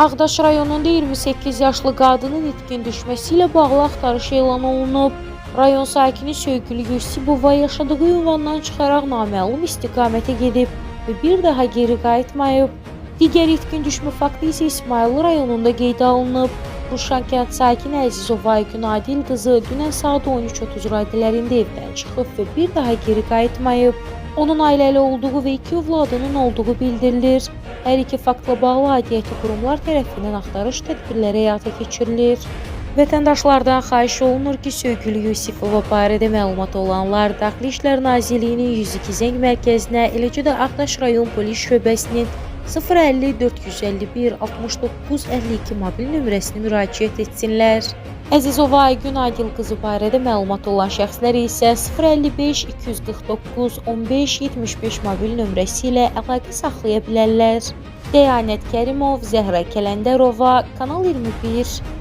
Ağdaş rayonunda 28 yaşlı qadının itkin düşməsi ilə bağlı axtarış elan olunub. Rayon sakini Söykülü Yusibova yaşadığı ünvandan çıxaraq naməlum istiqamətə gedib və bir daha geri qayıtmayıb. Digər itkin düşmə faktı isə İsmayıllı rayonunda qeydə alınıb. Ruşan kənd sakini Əzizova Aygün Adil qızı dünən saat 13:30 radələrində evdən çıxıb və bir daha geri qayıtmayıb. Onun ailəli olduğu və 2 övladının olduğu bildirilir. Hər iki faktla bağlı aidiyyəti qurumlar tərəfindən axtarış tədbirləri həyata keçirilir. Vətəndaşlardan xahiş olunur ki, Söykülü Yusifova barədə məlumat olanlar Daxili İşlər Nazirliyinin 102 zəng mərkəzinə, eləcə də Ağdaş rayon polis şöbəsinin 050 451 69 52 mobil nömrəsinə müraciət etsinlər. Əzizova Aygün Adil qızı barədə məlumat olan şəxslər isə 055 249 15 75 mobil nömrəsi ilə əlaqə saxlaya bilərlər. Dəyanət Kərimov, Zəhra Kələndərova, Kanal 21.